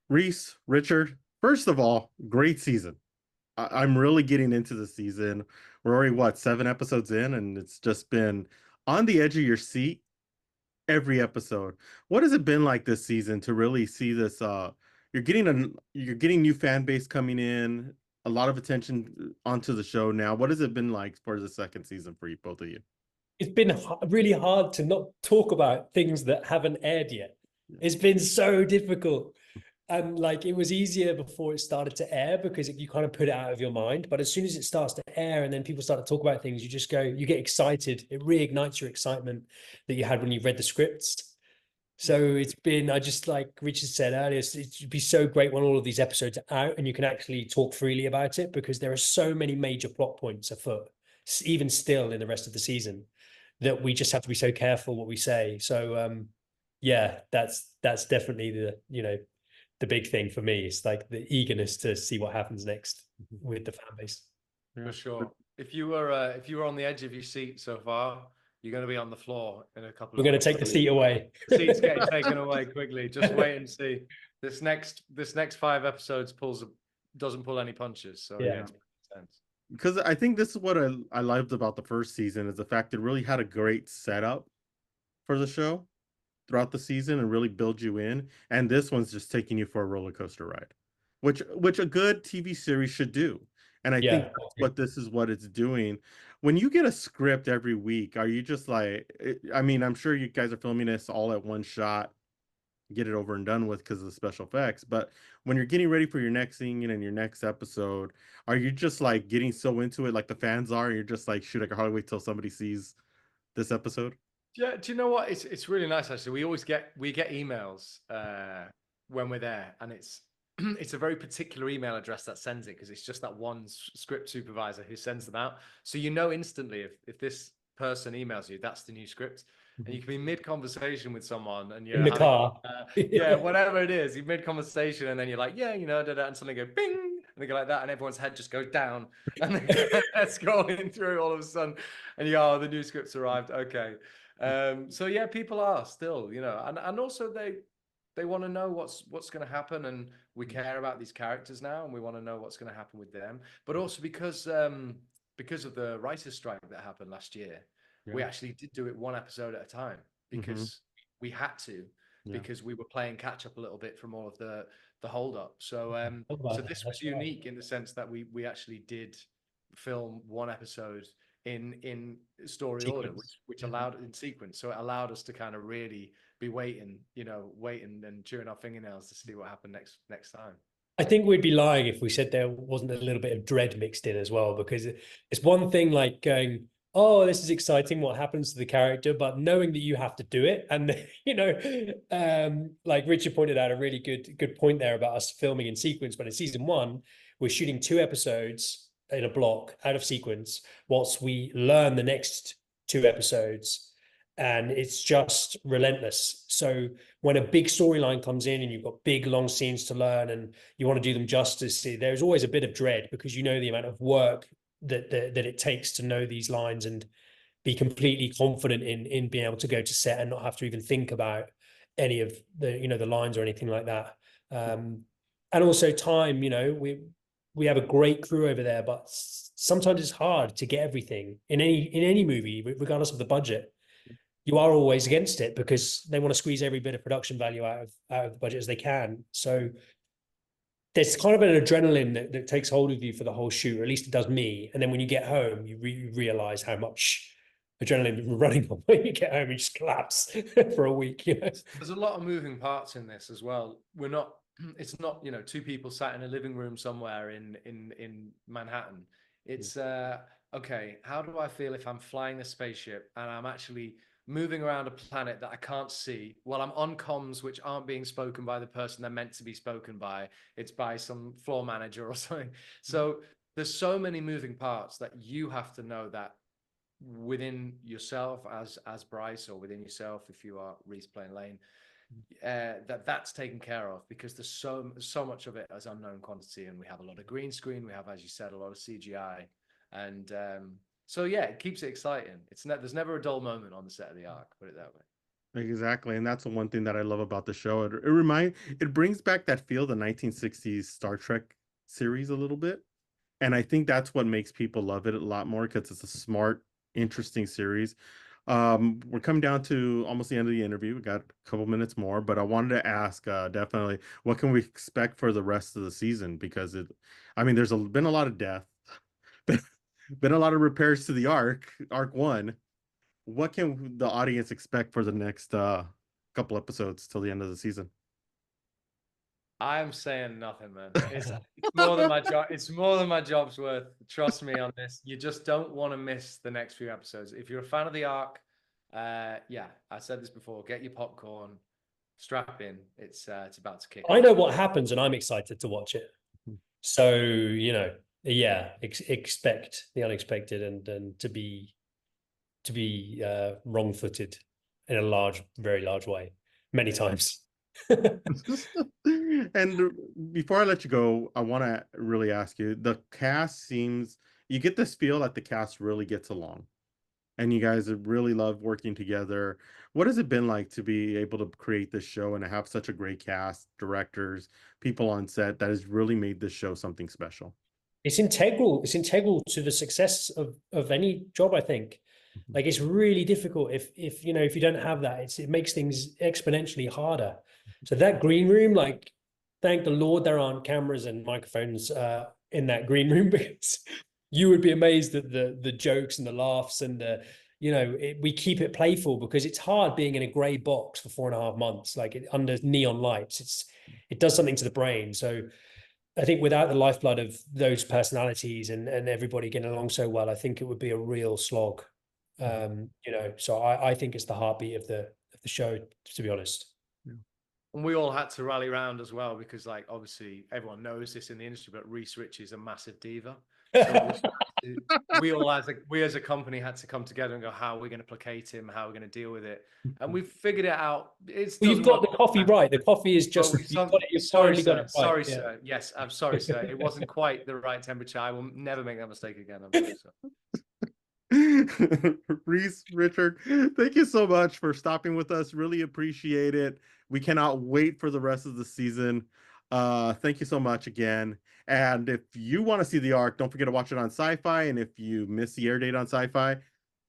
Reese, Richard, first of all, great season. I'm really getting into the season. We're already, what, 7 episodes in, and it's just been on the edge of your seat every episode. What has it been like this season to really see this? You're getting new fan base coming in, a lot of attention onto the show now. What has it been like for the second season for you, both of you? It's been really hard to not talk about things that haven't aired yet. It's been so difficult. And like it was easier before it started to air because you kind of put it out of your mind. But as soon as it starts to air and then people start to talk about things, you just go, you get excited. It reignites your excitement that you had when you read the scripts. So it's been, I just like Richard said earlier, it'd be so great when all of these episodes are out and you can actually talk freely about it because there are so many major plot points afoot, even still in the rest of the season, that we just have to be so careful what we say. So yeah, that's definitely the big thing for me. It's like the eagerness to see what happens next with the fan base. For sure. If you were on the edge of your seat so far, you're going to be on the floor in a couple We're of going to take the seat away. The seat's getting taken away quickly. Just wait and see. This next 5 episodes doesn't pull any punches. So yeah, it makes sense. Because I think this is what I loved about the first season is the fact it really had a great setup for the show throughout the season and really build you in. And this one's just taking you for a roller coaster ride, which a good TV series should do. And I think that's what this is what it's doing. When you get a script every week, are you just like, I mean, I'm sure you guys are filming this all at one shot, get it over and done with because of the special effects. But when you're getting ready for your next scene and your next episode, are you just like getting so into it like the fans are? And you're just like, shoot, I can hardly wait till somebody sees this episode. Yeah, do you know what? It's really nice actually. We get emails when we're there, and it's a very particular email address that sends it because it's just that one script supervisor who sends them out. So you know instantly if this person emails you, that's the new script. And you can be mid-conversation with someone and you're in the car. Yeah, whatever it is, you're mid-conversation and then you're like, yeah, and suddenly go bing, and they go like that, and everyone's head just goes down and they're scrolling through all of a sudden, and you go, oh, the new script's arrived. Okay. So yeah, people are still, and also they want to know what's going to happen, and we care about these characters now, and we want to know what's going to happen with them. But also because of the writers' strike that happened last year, we actually did do it one episode at a time because we had to, because we were playing catch up a little bit from all of the hold up. So so this was unique in the sense that we actually did film one episode in story order, which allowed in sequence. So it allowed us to kind of really be waiting and chewing our fingernails to see what happened next time. I think we'd be lying if we said there wasn't a little bit of dread mixed in as well, because it's one thing like going, oh, this is exciting, what happens to the character, but knowing that you have to do it. And, like Richard pointed out a really good point there about us filming in sequence, but in season 1, we're shooting 2 episodes in a block out of sequence whilst we learn the next 2 episodes. And it's just relentless. So when a big storyline comes in and you've got big long scenes to learn and you want to do them justice, there's always a bit of dread because you know the amount of work that it takes to know these lines and be completely confident in being able to go to set and not have to even think about any of the lines or anything like that. And also time, we have a great crew over there, but sometimes it's hard to get everything in any movie, regardless of the budget. You are always against it because they want to squeeze every bit of production value out of the budget as they can. So there's kind of an adrenaline that takes hold of you for the whole shoot, or at least it does me. And then when you get home, you realize how much adrenaline you're running on. When you get home, you just collapse for a week. There's a lot of moving parts in this as well. It's not 2 people sat in a living room somewhere in Manhattan. It's okay, how do I feel if I'm flying a spaceship and I'm actually moving around a planet that I can't see while I'm on comms which aren't being spoken by the person they're meant to be spoken by? It's by some floor manager or something. So there's so many moving parts that you have to know that within yourself as Bryce, or within yourself if you are Reese playing Lane, that's taken care of, because there's so much of it as unknown quantity, and we have a lot of green screen, we have, as you said, a lot of CGI, and so yeah, it keeps it exciting. There's never a dull moment on the set of the Ark, put it that way. Exactly, and that's the one thing that I love about the show. It brings back that feel, the 1960s Star Trek series a little bit. And I think that's what makes people love it a lot more, because it's a smart, interesting series. We're coming down to almost the end of the interview. We got a couple minutes more, but I wanted to ask, definitely, what can we expect for the rest of the season? Because I mean, been a lot of death, been a lot of repairs to the Ark One. What can the audience expect for the next couple episodes till the end of the season? I'm saying nothing, man. It's more than my job. It's more than my job's worth. Trust me on this. You just don't want to miss the next few episodes. If you're a fan of the Ark, yeah, I said this before. Get your popcorn, strap in. It's about to kick I off. know what happens, and I'm excited to watch it. So, yeah, expect the unexpected and to be wrong-footed in a very large way, many times. And before I let you go, I want to really ask you, the cast you get this feel that the cast really gets along, and you guys really love working together. What has it been like to be able to create this show and to have such a great cast, directors, people on set that has really made this show something special? It's integral to the success of any job, I think. Like, it's really difficult if you don't have that, it makes things exponentially harder. So that green room, like, thank the Lord there aren't cameras and microphones in that green room, because you would be amazed at the jokes and the laughs and we keep it playful, because it's hard being in a gray box for 4.5 months, like under neon lights. It does something to the brain. So I think without the lifeblood of those personalities and everybody getting along so well, I think it would be a real slog. So I think it's the heartbeat of the show, to be honest. And we all had to rally around as well, because, like, obviously everyone knows this in the industry, but Reece Ritchie is a massive diva. So we as a company had to come together and go, how are we going to placate him? How are we going to deal with it? And we've figured it out. You've got the coffee right. The coffee is just, sorry, sir. Yes, I'm sorry, sir. It wasn't quite the right temperature. I will never make that mistake again. I'm sorry, sir. Reece, Richard, thank you so much for stopping with us. Really appreciate it. We cannot wait for the rest of the season. Thank you so much again. And if you want to see the Ark, don't forget to watch it on SyFy. And if you miss the air date on SyFy,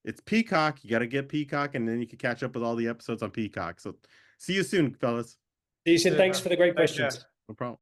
it's Peacock. You got to get Peacock, and then you can catch up with all the episodes on Peacock. So see you soon, fellas. Teasing, thanks for the great questions. No problem.